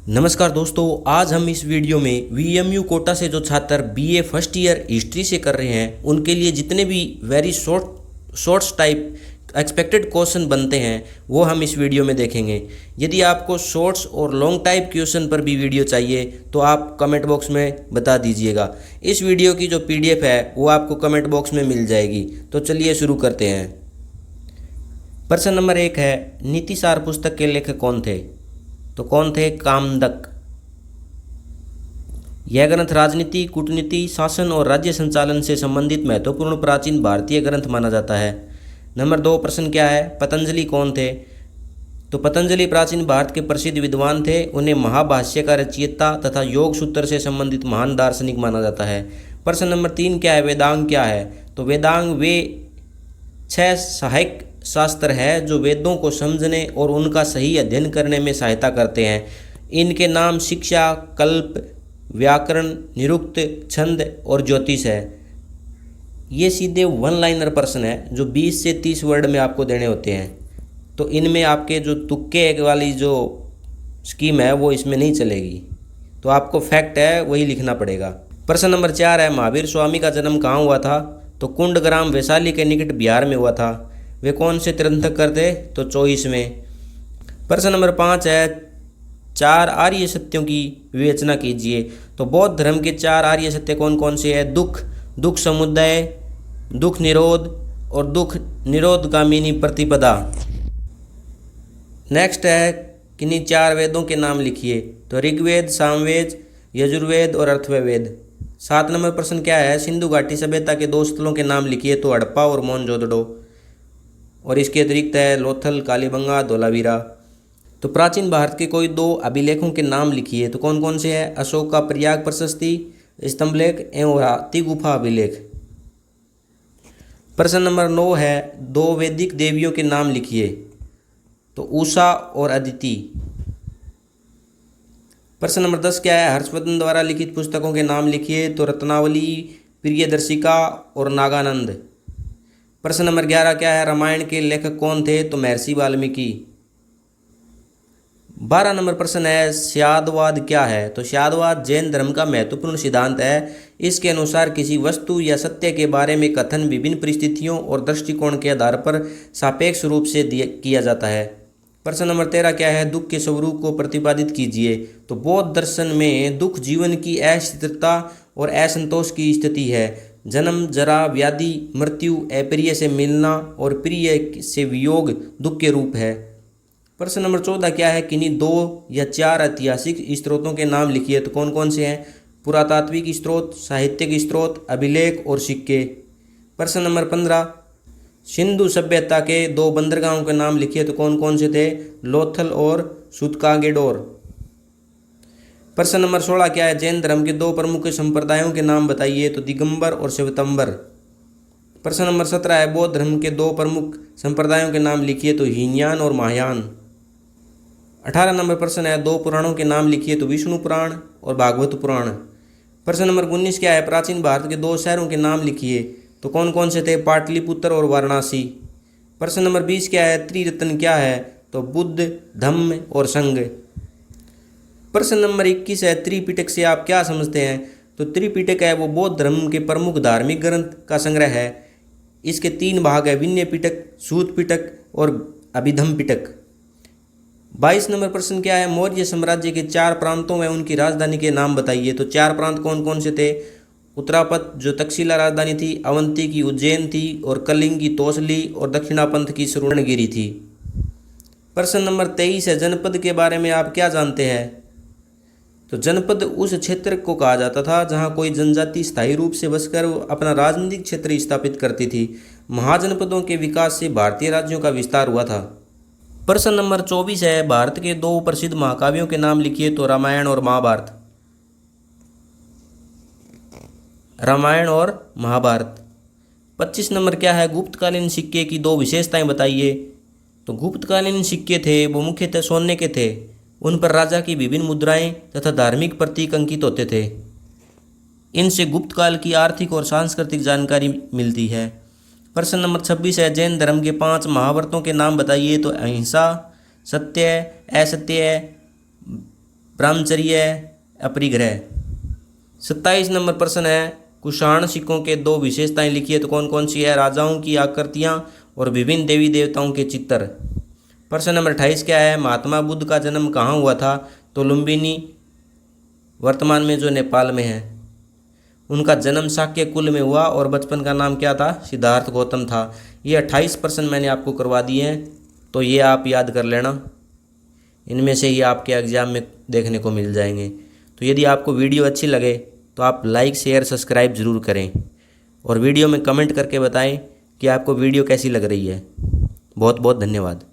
नमस्कार दोस्तों, आज हम इस वीडियो में वीएमयू कोटा से जो छात्र बीए फर्स्ट ईयर हिस्ट्री से कर रहे हैं उनके लिए जितने भी very shorts type expected question बनते हैं वो हम इस वीडियो में देखेंगे। यदि आपको शॉर्ट्स और लॉन्ग टाइप क्वेश्चन पर भी वीडियो चाहिए तो आप कमेंट बॉक्स में बता दीजिएगा। इस वीडियो की जो पीडीएफ है वो आपको कमेंट बॉक्स में मिल जाएगी। तो चलिए शुरू करते हैं। प्रश्न नंबर 1 है, नीतिसार पुस्तक के लेखक कौन थे? तो कौन थे? कामदक। यह ग्रंथ राजनीति, कूटनीति, शासन और राज्य संचालन से संबंधित महत्वपूर्ण प्राचीन भारतीय ग्रंथ माना जाता है। नंबर 2 प्रश्न क्या है, पतंजलि कौन थे? तो पतंजलि प्राचीन भारत के प्रसिद्ध विद्वान थे। उन्हें महाभाष्य का रचयिता तथा योग सूत्र से संबंधित महान दार्शनिक माना जाता है। प्रश्न नंबर 3 क्या है, वेदांग क्या है? तो वेदांग वे 6 सहायक शास्त्र है जो वेदों को समझने और उनका सही अध्ययन करने में सहायता करते हैं। इनके नाम शिक्षा, कल्प, व्याकरण, निरुक्त, छंद और ज्योतिष है। ये सीधे वन लाइनर प्रश्न है जो 20 से 30 वर्ड में आपको देने होते हैं। तो इनमें आपके जो तुक्के वाली जो स्कीम है वो इसमें नहीं चलेगी। तो आपको फैक्ट है वही लिखना पड़ेगा। प्रश्न नंबर 4 है, महावीर स्वामी का जन्म कहाँ हुआ था? तो कुंडग्राम वैशाली के निकट बिहार में हुआ था। वे कौन से तीर्थंकर थे? तो 24वें। प्रश्न नंबर 5 है, 4 आर्य सत्यों की विवेचना कीजिए। तो बौद्ध धर्म के 4 आर्य सत्य कौन कौन से हैं? दुख, दुख समुदय, दुख निरोध और दुख निरोधगामिनी प्रतिपदा। नेक्स्ट है, किन्हीं 4 वेदों के नाम लिखिए। तो ऋग्वेद, सामवेद, यजुर्वेद और अथर्ववेद। 7 नंबर प्रश्न क्या है, सिंधु घाटी सभ्यता के 2 स्थलों के नाम लिखिए। तो हड़प्पा और मोहनजोदड़ो। और इसके अतिरिक्त है लोथल, कालीबंगा, धोलावीरा। तो प्राचीन भारत के कोई 2 अभिलेखों के नाम लिखिए। तो कौन कौन से हैं? अशोक का प्रयाग प्रशस्ति स्तंभलेख एवं हाथी गुफा अभिलेख। प्रश्न नंबर 9 है, 2 वैदिक देवियों के नाम लिखिए। तो उषा और अदिति। प्रश्न नंबर 10 क्या है, हर्षवर्धन द्वारा लिखित पुस्तकों के नाम लिखिए। तो रत्नावली, प्रियदर्शिका और नागानंद। प्रश्न नंबर 11 क्या है, रामायण के लेखक कौन थे? तो महर्षि वाल्मीकि। 12 नंबर प्रश्न है, स्यादवाद क्या है? तो स्यादवाद जैन धर्म का महत्वपूर्ण सिद्धांत है। इसके अनुसार किसी वस्तु या सत्य के बारे में कथन विभिन्न परिस्थितियों और दृष्टिकोण के आधार पर सापेक्ष रूप से किया जाता है। प्रश्न नंबर 13 क्या है, दुख के स्वरूप को प्रतिपादित कीजिए। तो बौद्ध दर्शन में दुख जीवन की अस्थिरता और असंतोष की स्थिति है। जन्म, जरा, व्याधि, मृत्यु, अप्रिय से मिलना और प्रिय से वियोग दुख के रूप है। प्रश्न नंबर 14 क्या है, किन्हीं 2 या 4 ऐतिहासिक स्रोतों के नाम लिखिए। तो कौन कौन से हैं? पुरातात्विक स्रोत, साहित्यिक स्रोत, अभिलेख और सिक्के। प्रश्न नंबर 15, सिंधु सभ्यता के 2 बंदरगाहों के नाम लिखिए। तो कौन कौन से थे? लोथल और सूतकागेडोर। प्रश्न नंबर 16 क्या है, जैन धर्म के 2 प्रमुख संप्रदायों के नाम बताइए। तो दिगंबर और श्वेतंबर। प्रश्न नंबर 17 है, बौद्ध धर्म के 2 प्रमुख संप्रदायों के नाम लिखिए। तो हीनयान और महायान। 18 नंबर प्रश्न है, 2 पुराणों के नाम लिखिए। तो विष्णु पुराण और भागवत पुराण। प्रश्न नंबर 19 क्या है, प्राचीन भारत के 2 शहरों के नाम लिखिए। तो कौन कौन से थे? पाटलिपुत्र और वाराणसी। प्रश्न नंबर 20 क्या है, त्रिरत्न क्या है? तो बुद्ध, धम्म और संघ। प्रश्न नंबर 21 है, त्रिपिटक से आप क्या समझते हैं? तो त्रिपिटक है वो बौद्ध धर्म के प्रमुख धार्मिक ग्रंथ का संग्रह है। इसके 3 भाग है, विनय पिटक, सूत पिटक और अभिधम पिटक। 22 नंबर प्रश्न क्या है, मौर्य साम्राज्य के 4 प्रांतों व उनकी राजधानी के नाम बताइए। तो 4 प्रांत कौन कौन से थे? उत्तरापथ जो तक्षशिला राजधानी थी, अवंती की उज्जैन थी और कलिंग की तोसली और दक्षिणापंथ की सुवर्णगिरी थी। प्रश्न नंबर 23 है, जनपद के बारे में आप क्या जानते हैं? तो जनपद उस क्षेत्र को कहा जाता था जहां कोई जनजाति स्थायी रूप से बसकर अपना राजनीतिक क्षेत्र स्थापित करती थी। महाजनपदों के विकास से भारतीय राज्यों का विस्तार हुआ था। प्रश्न नंबर 24 है, भारत के 2 प्रसिद्ध महाकाव्यों के नाम लिखिए। तो रामायण और महाभारत। रामायण और महाभारत। 25 नंबर क्या है, गुप्तकालीन सिक्के की 2 विशेषताएं बताइए। तो गुप्तकालीन सिक्के थे वो मुख्यतः सोने के थे। उन पर राजा की विभिन्न मुद्राएं तथा धार्मिक प्रतीक अंकित होते थे। इनसे गुप्त काल की आर्थिक और सांस्कृतिक जानकारी मिलती है। प्रश्न नंबर 26 है, जैन धर्म के 5 महाव्रतों के नाम बताइए। तो अहिंसा, सत्य, असत्य, ब्रह्मचर्य अपरिग्रह। 27 नंबर प्रश्न है, कुषाण सिक्कों के दो विशेषताएं लिखिए तो कौन कौन सी है? राजाओं की आकृतियां और विभिन्न देवी देवताओं के चित्र। प्रश्न नंबर 28 क्या है? महात्मा बुद्ध का जन्म कहाँ हुआ था? तो लुम्बिनी, वर्तमान में जो नेपाल में है। उनका जन्म शाक्य कुल में हुआ और बचपन का नाम क्या था? सिद्धार्थ गौतम था। ये 28 प्रश्न मैंने आपको करवा दिए हैं, तो ये आप याद कर लेना। इनमें से ही आपके एग्ज़ाम में देखने को मिल जाएंगे। तो यदि आपको वीडियो अच्छी लगे तो आप लाइक शेयर सब्सक्राइब ज़रूर करें और वीडियो में कमेंट करके बताएं कि आपको वीडियो कैसी लग रही है। बहुत बहुत धन्यवाद।